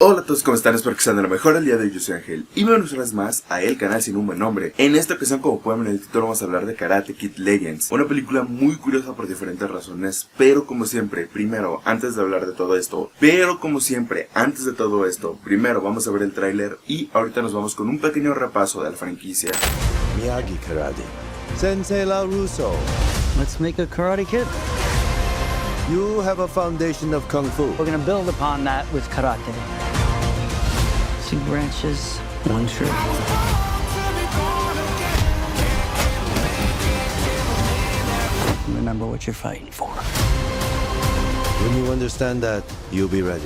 Hola a todos, ¿cómo están? Espero que estén de lo mejor. El día de hoy yo soy Ángel y bienvenidos una vez más a el canal sin un buen nombre. En esta ocasión, como pueden ver en el título, vamos a hablar de Karate Kid Legends, una película muy curiosa por diferentes razones, pero como siempre, primero, antes de hablar de todo esto, primero vamos a ver el tráiler y ahorita nos vamos con un pequeño repaso de la franquicia. Miyagi Karate, Sensei LaRusso. Let's make a Karate Kid. You have a foundation of Kung Fu. We're gonna build upon that with Karate. 2 branches, 1 tree. Remember what you're fighting for. When you understand that, you'll be ready.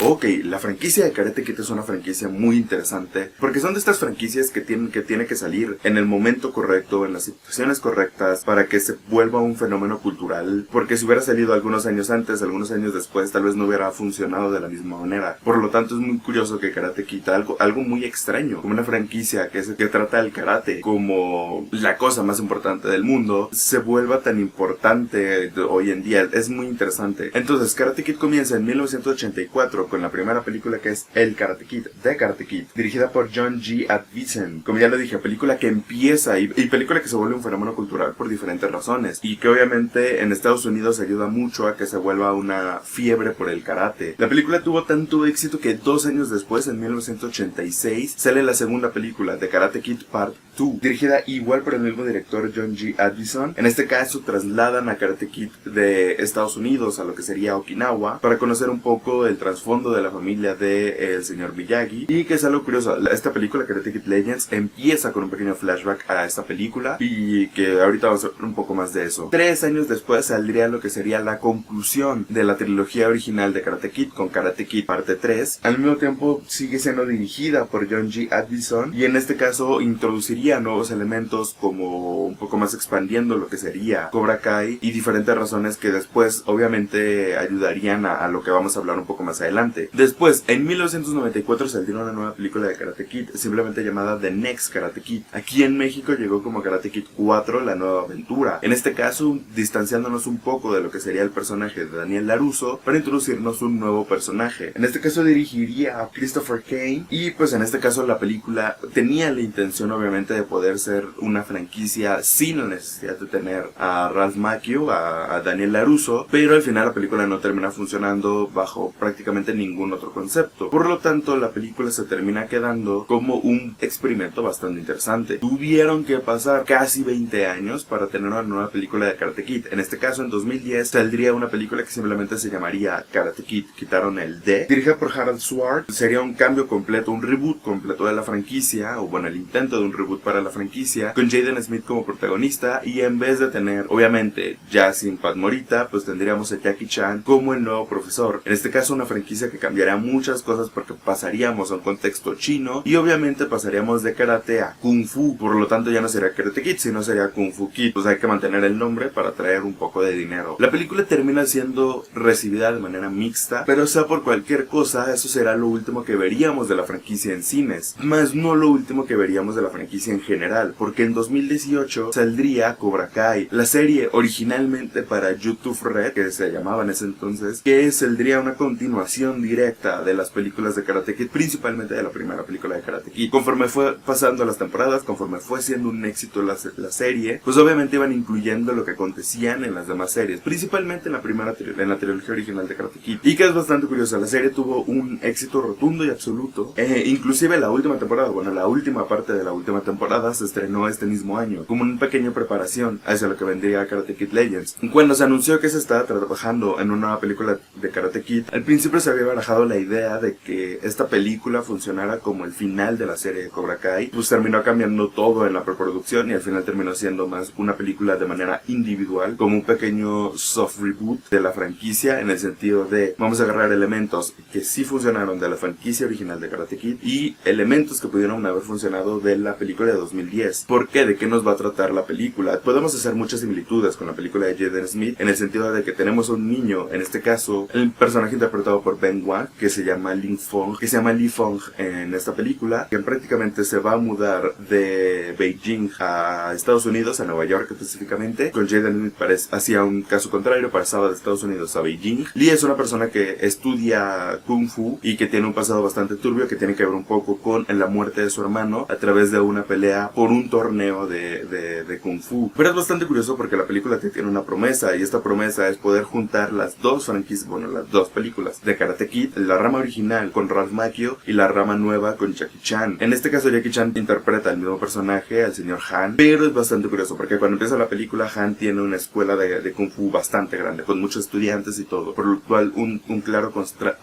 Ok, la franquicia de Karate Kid es una franquicia muy interesante porque son de estas franquicias que tiene que salir en el momento correcto, en las situaciones correctas para que se vuelva un fenómeno cultural, porque si hubiera salido algunos años antes, algunos años después, tal vez no hubiera funcionado de la misma manera. Por lo tanto, es muy curioso que Karate Kid, algo muy extraño, como una franquicia que trata el karate como la cosa más importante del mundo, se vuelva tan importante hoy en día. Es muy interesante. Entonces, Karate Kid comienza en 1984 con la primera película, que es The Karate Kid, dirigida por John G. Avildsen. Como ya lo dije, película que empieza y película que se vuelve un fenómeno cultural por diferentes razones, y que obviamente en Estados Unidos ayuda mucho a que se vuelva una fiebre por el karate. La película tuvo tanto éxito que 2 años después, en 1986, sale la segunda película, The Karate Kid Part 2, dirigida igual por el mismo director John G. Avildsen. En este caso trasladan a Karate Kid de Estados Unidos a lo que sería Okinawa para conocer un poco el trasfondo de la familia del señor Miyagi, y que es algo curioso. Esta película, Karate Kid Legends, empieza con un pequeño flashback a esta película, y que ahorita vamos a ver un poco más de eso. 3 años después saldría lo que sería la conclusión de la trilogía original de Karate Kid, con Karate Kid parte 3. Al mismo tiempo sigue siendo dirigida por John G. Avildsen, y en este caso introduciría nuevos elementos, como un poco más expandiendo lo que sería Cobra Kai, y diferentes razones que después obviamente ayudarían a lo que vamos a hablar un poco más adelante. Después, en 1994 salió una nueva película de Karate Kid, simplemente llamada The Next Karate Kid. Aquí en México llegó como Karate Kid 4, la nueva aventura. En este caso, distanciándonos un poco de lo que sería el personaje de Daniel LaRusso para introducirnos un nuevo personaje. En este caso dirigiría a Christopher Kane, y pues en este caso la película tenía la intención obviamente de poder ser una franquicia sin la necesidad de tener a Ralph Macchio, a Daniel LaRusso, pero al final la película no termina funcionando bajo prácticamente ningún otro concepto. Por lo tanto, la película se termina quedando como un experimento bastante interesante. Tuvieron que pasar casi 20 años para tener una nueva película de Karate Kid. En este caso, en 2010 saldría una película que simplemente se llamaría Karate Kid. Quitaron el D. Dirigida por Harold Swartz. Sería un cambio completo, un reboot completo de la franquicia, o bueno, el intento de un reboot para la franquicia, con Jaden Smith como protagonista, y en vez de tener, obviamente, ya sin Pat Morita, pues tendríamos a Jackie Chan como el nuevo profesor. En este caso, una franquicia que cambiaría muchas cosas, porque pasaríamos a un contexto chino y obviamente pasaríamos de karate a kung fu. Por lo tanto, ya no sería Karate Kid, sino sería Kung Fu Kid. Pues hay que mantener el nombre para traer un poco de dinero. La película termina siendo recibida de manera mixta, pero sea por cualquier cosa, eso será lo último que veríamos de la franquicia en cines, más no lo último que veríamos de la franquicia en general, porque en 2018 saldría Cobra Kai, la serie originalmente para YouTube Red, que se llamaba en ese entonces, que saldría una continuación directa de las películas de Karate Kid, principalmente de la primera película de Karate Kid. Conforme fue pasando las temporadas, conforme fue siendo un éxito la serie, pues obviamente iban incluyendo lo que acontecían en las demás series, principalmente en la trilogía original de Karate Kid, y que es bastante curiosa. La serie tuvo un éxito rotundo y absoluto, inclusive la última temporada, la última parte de la última temporada se estrenó este mismo año, como una pequeña preparación hacia lo que vendría Karate Kid Legends. Cuando se anunció que se estaba trabajando en una nueva película de Karate Kid, al principio se había barajado la idea de que esta película funcionara como el final de la serie de Cobra Kai. Pues terminó cambiando todo en la preproducción, y al final terminó siendo más una película de manera individual, como un pequeño soft reboot de la franquicia, en el sentido de vamos a agarrar elementos que sí funcionaron de la franquicia original de Karate Kid y elementos que pudieron haber funcionado de la película de 2010. ¿Por qué? ¿De qué nos va a tratar la película? Podemos hacer muchas similitudes con la película de Jaden Smith en el sentido de que tenemos un niño, en este caso, el personaje interpretado por Ben Wang, que se llama Lee Fong en esta película, que prácticamente se va a mudar de Beijing a Estados Unidos, a Nueva York específicamente. Con Jaden Smith hacía un caso contrario, pasaba de Estados Unidos a Beijing. Lee es una persona que estudia Kung Fu y que tiene un pasado bastante turbio que tiene que ver un poco con la muerte de su hermano a través de una pelea por un torneo de Kung Fu. Pero es bastante curioso porque la película te tiene una promesa, y esta promesa es poder juntar las dos franquicias, bueno, las dos películas de Karate Kid, la rama original con Ralph Macchio y la rama nueva con Jackie Chan. En este caso Jackie Chan interpreta al mismo personaje, al señor Han, pero es bastante curioso porque cuando empieza la película Han tiene una escuela de Kung Fu bastante grande, con muchos estudiantes y todo, por lo cual un claro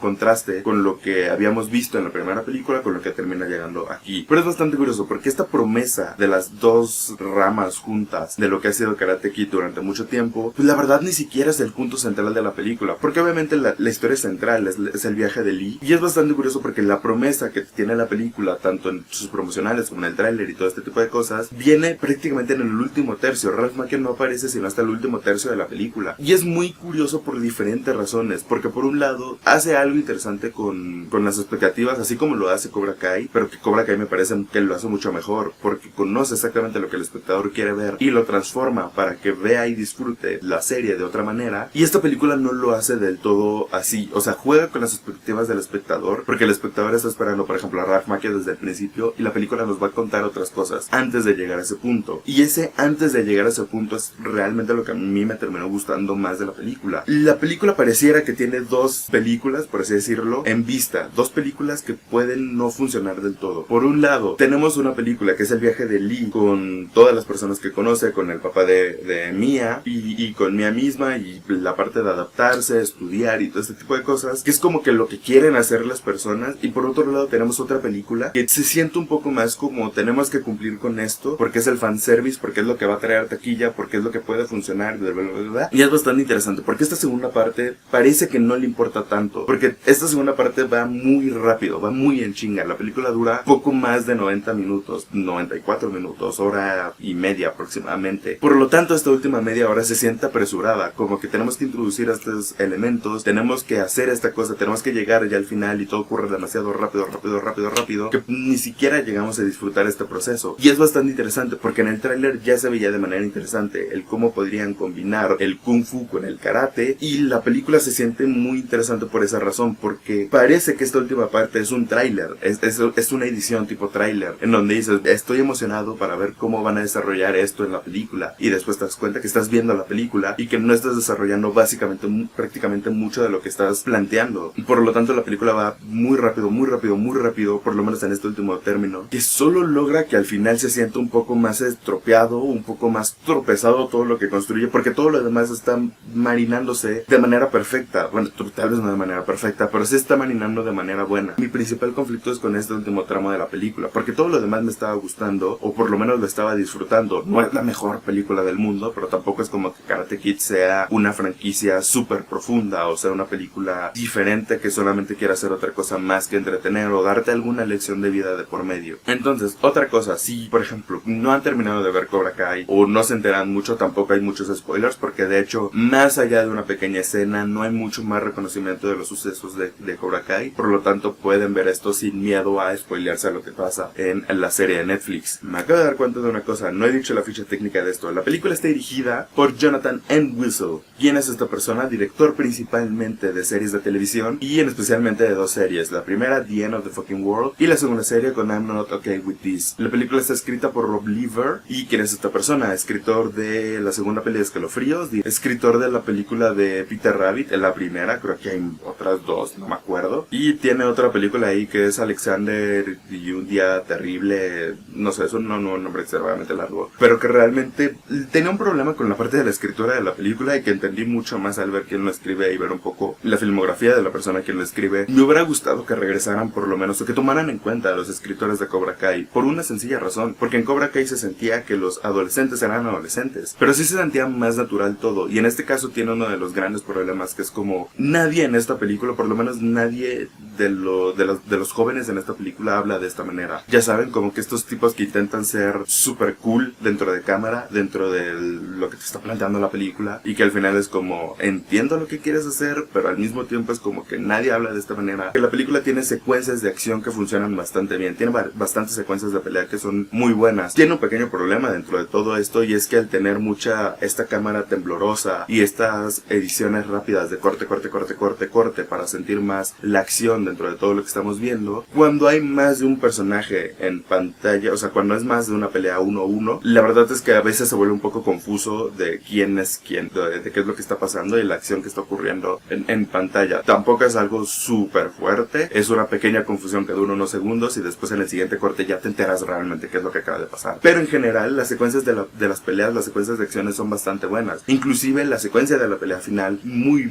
contraste con lo que habíamos visto en la primera película con lo que termina llegando aquí. Pero es bastante curioso porque esta promesa de las dos ramas juntas de lo que ha sido Karate Kid durante mucho tiempo, pues la verdad ni siquiera es el punto central de la película, porque obviamente la historia central es el viaje de Lee, y es bastante curioso porque la promesa que tiene la película, tanto en sus promocionales como en el tráiler y todo este tipo de cosas, viene prácticamente en el último tercio. Ralph Macchio no aparece sino hasta el último tercio de la película, y es muy curioso por diferentes razones, porque por un lado hace algo interesante con las expectativas, así como lo hace Cobra Kai, pero que Cobra Kai me parece que lo hace mucho mejor, porque conoce exactamente lo que el espectador quiere ver y lo transforma para que vea y disfrute la serie de otra manera. Y esta película no lo hace del todo así, o sea, juega con las expectativas del espectador, porque el espectador está esperando, por ejemplo, a Ralph Macchio desde el principio, y la película nos va a contar otras cosas antes de llegar a ese punto, y ese antes de llegar a ese punto es realmente lo que a mí me terminó gustando más de la película. La película pareciera que tiene dos películas, por así decirlo, en vista, dos películas que pueden no funcionar del todo. Por un lado, tenemos una película que es el viaje de Lee con todas las personas que conoce, con el papá de Mia y con Mia misma, y la parte de adaptarse, estudiar y todo este tipo de cosas, que es como que lo que quieren hacer las personas. Y por otro lado tenemos otra película que se siente un poco más como tenemos que cumplir con esto, porque es el fanservice, porque es lo que va a traer taquilla, porque es lo que puede funcionar, bla, bla, bla, bla. Y es bastante interesante porque esta segunda parte parece que no le importa tanto, porque esta segunda parte va muy rápido, va muy en chinga. La película dura poco más de 90 minutos, 94 minutos, hora y media aproximadamente. Por lo tanto, esta última media hora se siente apresurada, como que tenemos que introducir estos elementos, tenemos que hacer esta cosa, tenemos que llegar ya al final y todo ocurre demasiado rápido, que ni siquiera llegamos a disfrutar este proceso. Y es bastante interesante porque en el tráiler ya se veía de manera interesante el cómo podrían combinar el Kung Fu con el karate, y la película se siente muy interesante por esa razón, porque parece que esta última parte es un tráiler, es una edición tipo tráiler, en donde dices, estoy emocionado para ver cómo van a desarrollar esto en la película, y después te das cuenta que estás viendo la película y que no estás desarrollando prácticamente mucho de lo que estás planteando. Y por lo tanto la película va muy rápido, por lo menos en este último término, que solo logra que al final se sienta un poco más estropeado, un poco más tropezado todo lo que construye, porque todo lo demás está marinándose de manera perfecta. Bueno, tal vez no de manera perfecta, pero sí está marinando de manera buena. Mi principal conflicto es con este último tramo de la película, porque todo lo demás me estaba gustando, o por lo menos lo estaba disfrutando. No es la mejor película del mundo, pero tampoco es como que Karate Kid sea una franquicia súper profunda, o sea, una película diferente que solamente quiera hacer otra cosa más que entretener o darte alguna lección de vida de por medio. Entonces, otra cosa, si por ejemplo no han terminado de ver Cobra Kai o no se enteran mucho, tampoco hay muchos spoilers, porque de hecho, más allá de una pequeña escena, no hay mucho más reconocimiento de los sucesos de Cobra Kai. Por lo tanto, pueden ver esto sin miedo a spoilearse a lo que pasa en la serie de Netflix. Me acabo de dar cuenta de una cosa, no he dicho la ficha técnica de esto. La película está dirigida por Jonathan Entwistle. ¿Quién es esta persona? Director principalmente de series de televisión, y en especialmente de dos series. La primera, The End of the Fucking World, y la segunda serie con I'm Not Okay With This. La película está escrita por Rob Lever. ¿Y quién es esta persona? Escritor de la segunda peli de Escalofríos, escritor de la película de Peter Rabbit, en la primera, creo que hay otras dos, no me acuerdo. Y tiene otra película ahí que es Alexander y un día terrible, no sé, es un nombre extremadamente largo, pero que realmente tenía un problema con la parte de la escritura de la película, y que entendí mucho más al ver quién lo escribe y ver un poco la filmografía de la persona quien lo escribe. Me hubiera gustado que regresaran por lo menos, o que tomaran en cuenta a los escritores de Cobra Kai, por una sencilla razón, porque en Cobra Kai se sentía que los adolescentes eran adolescentes, pero sí se sentía más natural todo, y en este caso tiene uno de los grandes problemas, que es como nadie en esta película, por lo menos nadie de los jóvenes en esta película habla de esta manera. Ya saben, como que estos tipos que intentan ser super cool dentro de cámara, dentro de lo que te está planteando la película, y que al final es como, entiendo lo que quieres hacer, pero al mismo tiempo es como que nadie habla de esta manera. Que la película tiene secuencias de acción que funcionan bastante bien, tiene bastantes secuencias de pelea que son muy buenas. Tiene un pequeño problema dentro de todo esto, y es que al tener esta cámara temblorosa y estas ediciones rápidas de corte para sentir más la acción dentro de todo lo que estamos viendo, cuando hay más de un personaje en pantalla, o sea, cuando es más de una pelea 1-1, la verdad es que a veces se vuelve un poco confuso de quién es quién, de qué es lo que está pasando y la acción que está ocurriendo en pantalla. Tampoco es algo súper fuerte, es una pequeña confusión que dura unos segundos y después en el siguiente corte ya te enteras realmente qué es lo que acaba de pasar. Pero en general las secuencias de las peleas, las secuencias de acciones son bastante buenas. Inclusive la secuencia de la pelea final, muy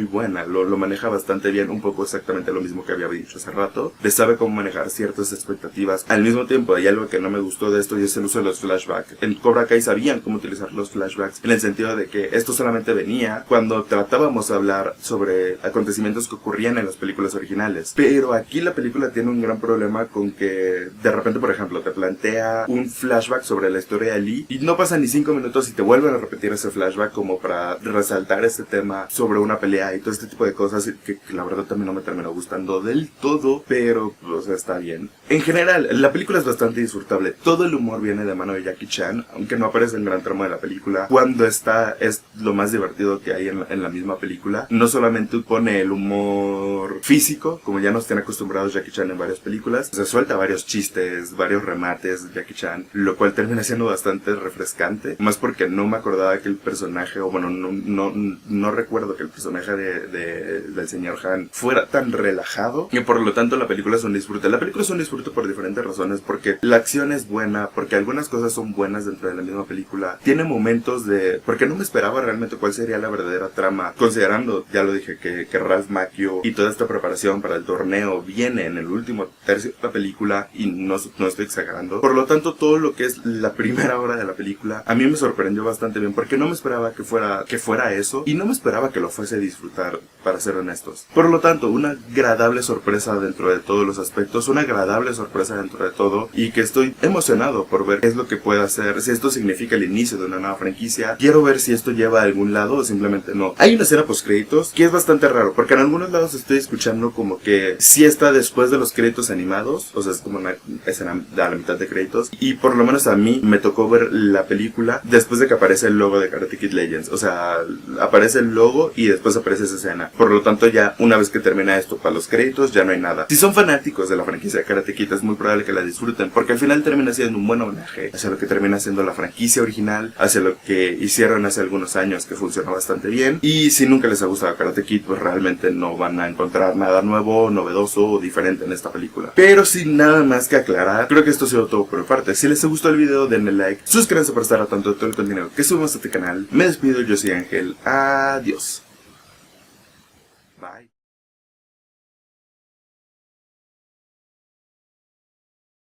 buena, lo maneja bastante bien, un poco exactamente lo mismo que había dicho hace rato, le sabe cómo manejar ciertas expectativas. Al mismo tiempo hay algo que no me gustó de esto, y es el uso de los flashbacks. En Cobra Kai sabían cómo utilizar los flashbacks, en el sentido de que esto solamente venía cuando tratábamos de hablar sobre acontecimientos que ocurrían en las películas originales. Pero aquí la película tiene un gran problema con que de repente, por ejemplo, te plantea un flashback sobre la historia de Lee y no pasan ni 5 minutos y te vuelven a repetir ese flashback como para resaltar este tema sobre una pelea y todo este tipo de cosas que la verdad también no me terminó gustando del todo, pero o sea, está bien. En general, la película es bastante disfrutable. Todo el humor viene de mano de Jackie Chan, aunque no aparece en gran tramo de la película. Cuando está, es lo más divertido que hay en la misma película. No solamente pone el humor físico, como ya nos tiene acostumbrados Jackie Chan en varias películas, se suelta varios chistes, varios remates de Jackie Chan, lo cual termina siendo bastante refrescante, más porque no me acordaba que el personaje, o bueno, no recuerdo que el personaje del señor Han fuera tan relajado, y por lo tanto la película es un disfrute. La película es un disfrute por diferentes razones, porque la acción es buena, porque algunas cosas son buenas dentro de la misma película, tiene momentos porque no me esperaba realmente cuál sería la verdadera trama, considerando, ya lo dije, que Ralph Macchio y toda esta preparación para el torneo viene en el último tercio de la película, y no estoy exagerando. Por lo tanto, todo lo que es la primera hora de la película a mí me sorprendió bastante bien, porque no me esperaba que fuera eso, y no me esperaba que lo fuese a disfrutar, para ser honestos. Por lo tanto, una agradable sorpresa dentro de todos los aspectos, una agradable sorpresa dentro de todo, y que estoy emocionado por ver qué es lo que puede hacer, si esto significa el inicio de una nueva franquicia. Quiero ver si esto lleva a algún lado o simplemente no. Hay una escena post créditos que es bastante raro, porque en algunos lados estoy escuchando como que sí está después de los créditos animados, o sea, es como una escena a la mitad de créditos, y por lo menos a mí me tocó ver la película después de que aparece el logo de Karate Kid Legends. O sea, aparece el logo y después aparece esa escena. Por lo tanto, ya una vez que termina esto, para los créditos ya no hay nada. Si son fanáticos de la franquicia de Karate Kid, es muy probable que la disfruten, porque al final termina siendo un buen homenaje hacia lo que termina siendo la franquicia original, hacia lo que hicieron hace algunos años, que funcionó bastante bien. Y si nunca les ha gustado Karate Kid, pues realmente no van a encontrar nada nuevo, novedoso o diferente en esta película. Pero sin nada más que aclarar, creo que esto ha sido todo por mi parte. Si les gustó el video, denle like, suscríbanse para estar al tanto de todo el contenido que subimos a este canal. Me despido, yo soy Ángel. Adiós.